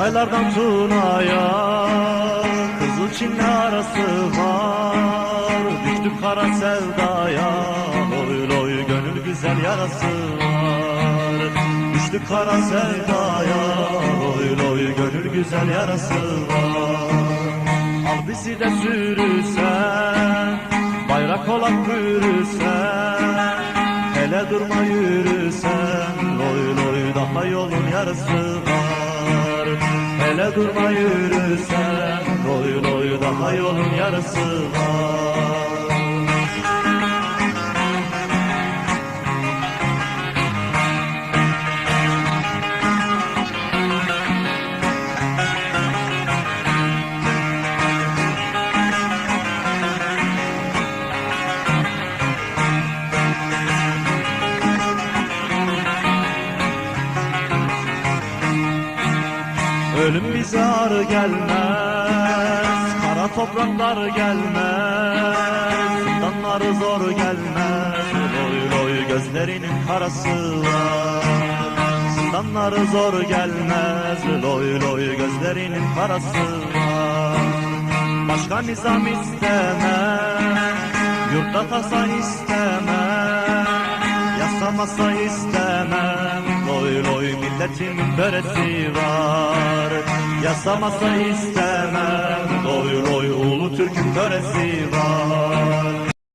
Hataylardan Tuna'ya Kızılçin'le arası var. Düştük kara sevdaya, loy loy gönül güzel yarası var. Düştük kara sevdaya, loy loy gönül güzel yarası var. Al bizi de sürürsen, bayrak olan bürürsen, hele durma yürürsen, loy loy daha yolun yarısı var. Hele durma yürürsen, loy loy daha yolun yarısı var. Ölüm bize ağır gelmez, kara topraklar gelmez, zindanları zor gelmez, loy loy gözlerinin karası var. Zindanları zor gelmez, loy loy gözlerinin karası var. Başka nizam istemem, yurtta tasa istemem, yasamasa istemem, loy loy milletimin böresi var. Yasamasa istemem, loy loy ulu Türk'ün böresi var.